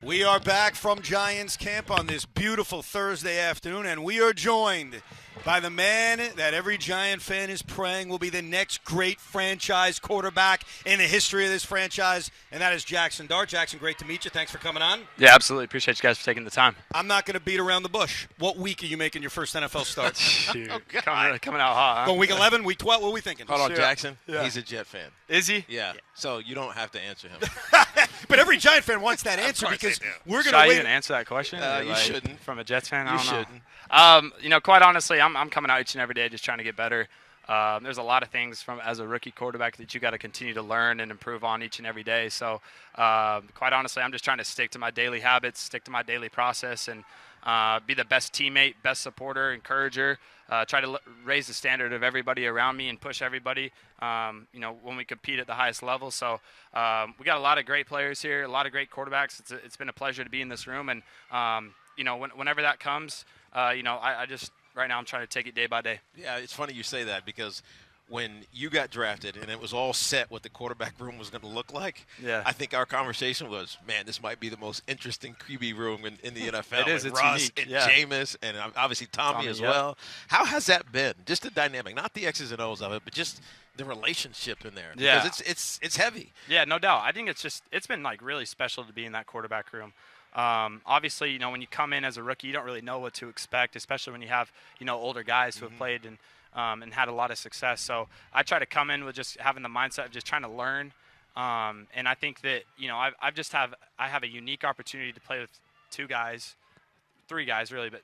We are back from Giants camp on this beautiful Thursday afternoon, and we are joined by the man that every Giant fan is praying will be the next great franchise quarterback in the history of this franchise, and that is Jaxson Dart. Jaxson, great to meet you. Thanks for coming on. Yeah, absolutely. Appreciate you guys for taking the time. I'm not going to beat around the bush. What week are you making your first NFL start? Shoot. Coming out hot, huh? Going week 11, week 12? What are we thinking? Hold on, Sure. Jaxson. Yeah. He's a Jet fan. Is he? Yeah. So you don't have to answer him. But every Giant fan wants that answer because we're Should going I to wait. even answer that question? You shouldn't. From a Jets fan? I You don't shouldn't. know. Quite honestly, I'm coming out each and every day just trying to get better. There's a lot of things as a rookie quarterback that you got to continue to learn and improve on each and every day. So quite honestly, I'm just trying to stick to my daily habits, stick to my daily process, and be the best teammate, best supporter, encourager. Try to raise the standard of everybody around me and push everybody, when we compete at the highest level. So we got a lot of great players here, a lot of great quarterbacks. It's been a pleasure to be in this room. And, whenever that comes, I just right now I'm trying to take it day by day. Yeah, it's funny you say that because when you got drafted and it was all set what the quarterback room was going to look like, Yeah. I think our conversation was, man, this might be the most interesting QB room in the NFL. It is. And It's Russ unique. and Yeah. Jameis and obviously Tommy as yeah. well. How has that been? Just the dynamic, not the X's and O's of it, but just the relationship in there. Yeah. Because it's heavy. Yeah, no doubt. I think it's been like really special to be in that quarterback room. Obviously, when you come in as a rookie, you don't really know what to expect, especially when you have, older guys who have played and had a lot of success. So I try to come in with just having the mindset of just trying to learn. And I think that, I have a unique opportunity to play with three guys really, but,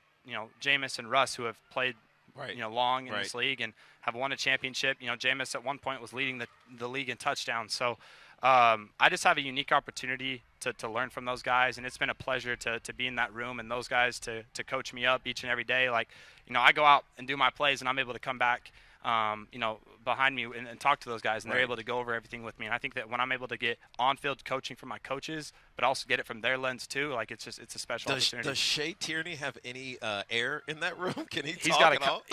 Jameis and Russ who have played, Right. long in this league and have won a championship. Jameis at one point was leading the league in touchdowns. So I just have a unique opportunity to learn from those guys, and it's been a pleasure to be in that room and those guys to coach me up each and every day. Like, I go out and do my plays, and I'm able to come back, behind me and talk to those guys, and they're able to go over everything with me. And I think that when I'm able to get on-field coaching from my coaches, but also get it from their lens too, like it's a special opportunity. Does Shea Tierney have any air in that room? Can he He's talk got at all?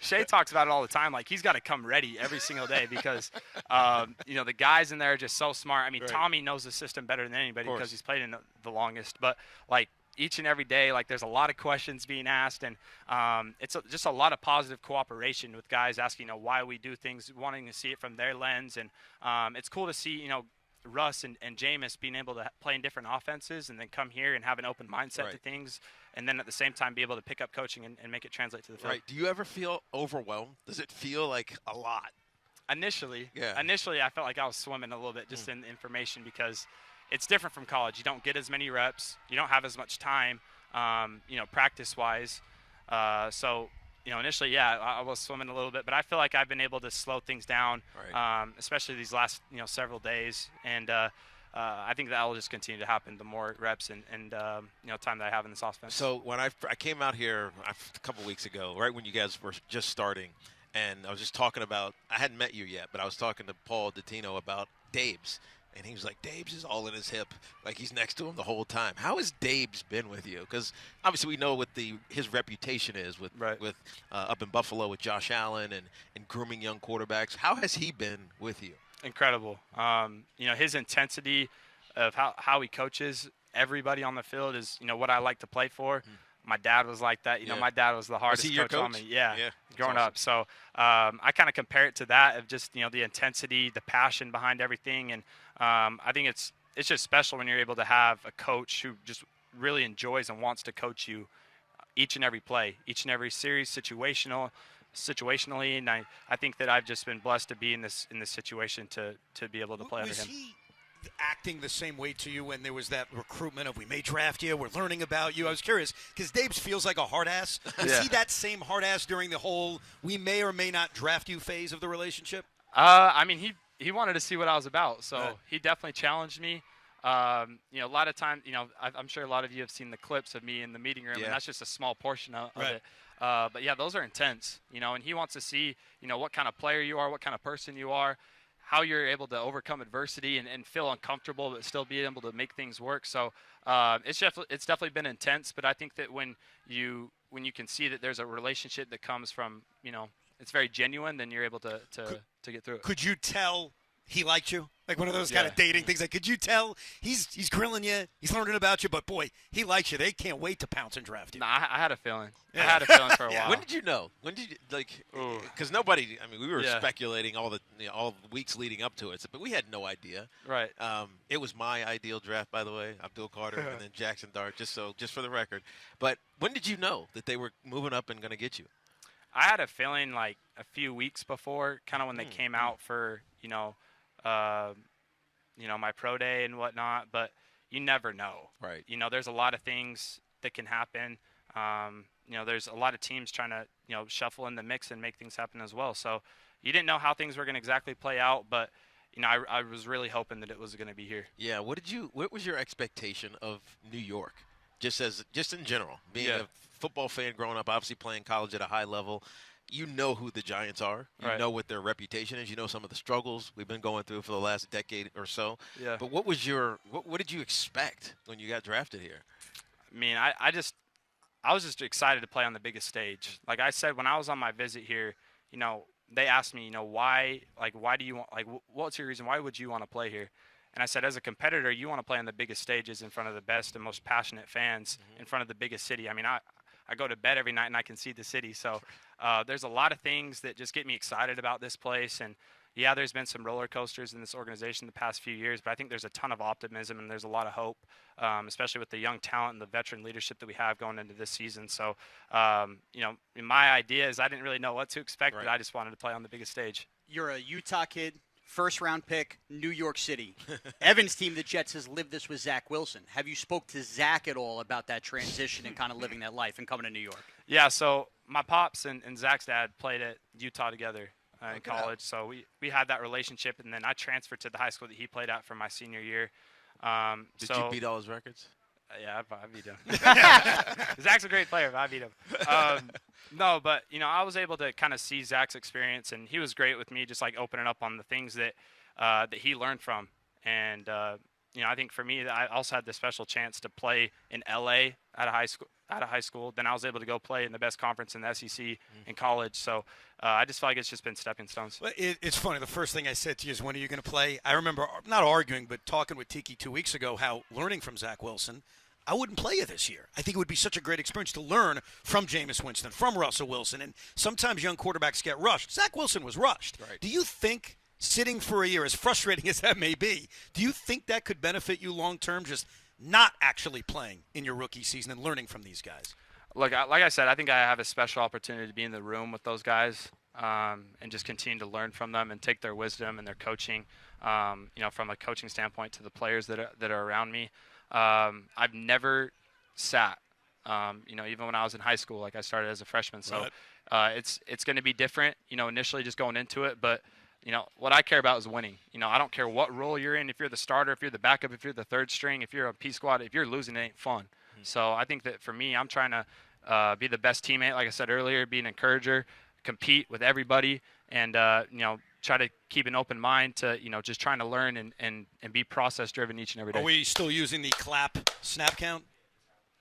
Shea talks about it all the time. Like, he's got to come ready every single day because, the guys in there are just so smart. I mean, Right. Tommy knows the system better than anybody Of because course. he's played in the longest. But, like, each and every day, like, there's a lot of questions being asked, and it's just a lot of positive cooperation with guys asking, why we do things, wanting to see it from their lens. And it's cool to see, Russ and Jameis being able to play in different offenses and then come here and have an open mindset Right. to things, and then at the same time be able to pick up coaching and make it translate to the field. Right. Do you ever feel overwhelmed? Does it feel like a lot? Initially, Yeah. I felt like I was swimming a little bit just in information because it's different from college. You don't get as many reps. You don't have as much time, practice-wise. So, initially, I was swimming a little bit, but I feel like I've been able to slow things down, Right. especially these last, several days. And I think that will just continue to happen the more reps and time that I have in this offense. So when I came out here a couple weeks ago, right when you guys were just starting, and I was just talking about, I hadn't met you yet, but I was talking to Paul Dottino about Dabes. And he was like, Dabes is all in his hip. Like, he's next to him the whole time. How has Dabes been with you? Because obviously we know what his reputation is with up in Buffalo with Josh Allen and grooming young quarterbacks. How has he been with you? Incredible. His intensity of how he coaches everybody on the field is, what I like to play for. My dad was like that. My dad was the hardest he your coach on coach? me. Yeah, growing awesome. up. So I kind of compare it to that of just, the intensity, the passion behind everything. And I think it's just special when you're able to have a coach who just really enjoys and wants to coach you each and every play, each and every series, situationally. And I think that I've just been blessed to be in this situation to be able to play under Was him. he acting the same way to you when there was that recruitment of we may draft you, we're learning about you? I was curious because Dabes feels like a hard ass. Was he that same hard ass during the whole we may or may not draft you phase of the relationship? He wanted to see what I was about, so he definitely challenged me. A lot of times, I'm sure a lot of you have seen the clips of me in the meeting room, and that's just a small portion of it. But yeah, those are intense, and he wants to see, what kind of player you are, what kind of person you are, how you're able to overcome adversity and feel uncomfortable but still be able to make things work. So it's definitely been intense, but I think that when you can see that there's a relationship that comes from, it's very genuine, then you're able to get through it. Could you tell he liked you? Like one of those kind of dating things. Like, could you tell he's grilling you, he's learning about you, but boy, he likes you. They can't wait to pounce and draft you. No, I had a feeling. I had a feeling for a while. When did you know? When did you because nobody? I mean, we were speculating all the weeks leading up to it, but we had no idea. Right. It was my ideal draft, by the way. Abdul Carter and then Jaxson Dart. Just for the record. But when did you know that they were moving up and going to get you? I had a feeling like a few weeks before, kind of when they came out for my pro day and whatnot, but you never know. Right. There's a lot of things that can happen. There's a lot of teams trying to, shuffle in the mix and make things happen as well. So you didn't know how things were going to exactly play out, but, I was really hoping that it was going to be here. Yeah. What was your expectation of New York? Just in general, being a football fan growing up, obviously playing college at a high level. You know who the Giants are. You know what their reputation is. You know some of the struggles we've been going through for the last decade or so. Yeah. But what did you expect when you got drafted here? I mean, I was just excited to play on the biggest stage. Like I said, when I was on my visit here, they asked me, why do you want, what's your reason? Why would you want to play here? And I said, as a competitor, you want to play on the biggest stages in front of the best and most passionate fans in front of the biggest city. I mean, I go to bed every night and I can see the city. So there's a lot of things that just get me excited about this place. And, yeah, there's been some roller coasters in this organization the past few years, but I think there's a ton of optimism and there's a lot of hope, especially with the young talent and the veteran leadership that we have going into this season. So, my idea is I didn't really know what to expect, but I just wanted to play on the biggest stage. You're a Utah kid. First-round pick, New York City. Evan's team, the Jets, has lived this with Zach Wilson. Have you spoke to Zach at all about that transition and kind of living that life and coming to New York? Yeah, so my pops and Zach's dad played at Utah together in college. So we had that relationship, and then I transferred to the high school that he played at for my senior year. Did you beat all his records? Yeah, I beat him. Zach's a great player, but I beat him. No, but, I was able to kind of see Zach's experience, and he was great with me, just like opening up on the things that that he learned from. And, I think for me, I also had the special chance to play in L.A. Out of high school. Then I was able to go play in the best conference in the SEC in college. So I just feel like it's just been stepping stones. Well, it's funny. The first thing I said to you is, when are you going to play? I remember not arguing, but talking with Tiki 2 weeks ago, how learning from Zach Wilson, I wouldn't play you this year. I think it would be such a great experience to learn from Jameis Winston, from Russell Wilson. And sometimes young quarterbacks get rushed. Zach Wilson was rushed. Right. Do you think sitting for a year, as frustrating as that may be, do you think that could benefit you long term, just not actually playing in your rookie season and learning from these guys? Look, like I said, I think I have a special opportunity to be in the room with those guys and just continue to learn from them and take their wisdom and their coaching, from a coaching standpoint, to the players that are around me. I've never sat, even when I was in high school, like I started as a freshman. So it's going to be different, initially just going into it. But, what I care about is winning. I don't care what role you're in. If you're the starter, if you're the backup, if you're the third string, if you're a P squad, if you're losing, it ain't fun. Mm-hmm. So I think that for me, I'm trying to be the best teammate, like I said earlier, be an encourager, compete with everybody, and, try to keep an open mind to, just trying to learn and be process-driven each and every day. Are we still using the clap snap count?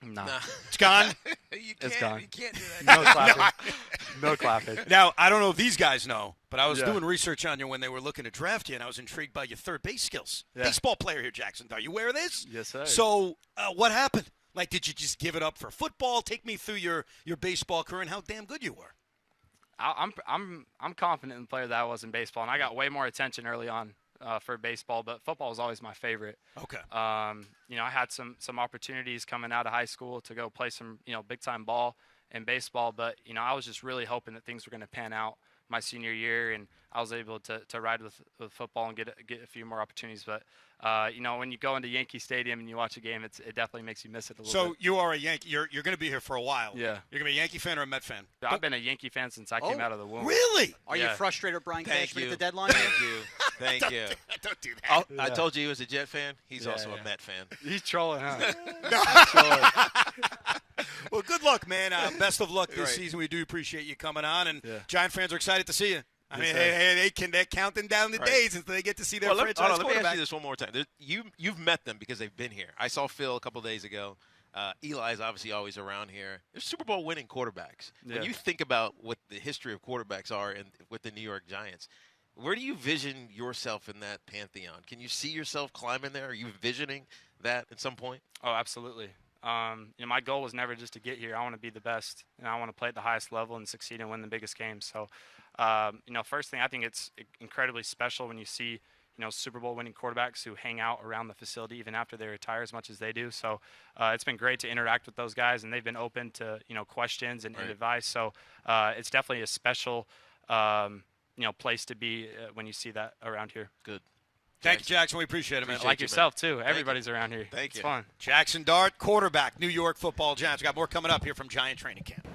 No. It's gone? It's gone. You can't do that. No clapping. No clapping. Now, I don't know if these guys know, but I was doing research on you when they were looking to draft you, and I was intrigued by your third base skills. Yeah. Baseball player here, Jaxson. Are you aware of this? Yes, sir. So what happened? Like, did you just give it up for football? Take me through your baseball career and how damn good you were. I'm confident in the player that I was in baseball, and I got way more attention early on for baseball, but football was always my favorite. Okay. I had some opportunities coming out of high school to go play some big time ball in baseball, but I was just really hoping that things were going to pan out my senior year, and I was able to ride with football and get a few more opportunities. But when you go into Yankee Stadium and you watch a game, it definitely makes you miss it a little bit. So you are a Yankee. You're going to be here for a while. Yeah. You're going to be a Yankee fan or a Met fan? I've been a Yankee fan since I came out of the womb. Really? Are you frustrated with Brian Cashman at the deadline? Thank you. Thank you. Don't do that. I told you he was a Jet fan. He's also a Met fan. He's trolling, huh? Well, good luck, man. Best of luck this season. We do appreciate you coming on, and Giant fans are excited to see you. I mean, they're counting down the days until they get to see their franchise quarterback. Let me ask you this one more time. You've met them because they've been here. I saw Phil a couple days ago. Eli's obviously always around here. They're Super Bowl winning quarterbacks. When you think about what the history of quarterbacks are with the New York Giants, Where do you vision yourself in that pantheon? Can you see yourself climbing there? Are you envisioning that at some point? Oh, absolutely. My goal was never just to get here. I want to be the best, and I want to play at the highest level and succeed and win the biggest games. So, first thing, I think it's incredibly special when you see, Super Bowl winning quarterbacks who hang out around the facility even after they retire as much as they do. So it's been great to interact with those guys, and they've been open to, questions and advice. So it's definitely a special, place to be when you see that around here. Good. Thank you, Jackson. We appreciate it, man. Like yourself, too. Everybody's around here. Thank you. It's fun. Jaxson Dart, quarterback, New York Football Giants. We got more coming up here from Giant Training Camp.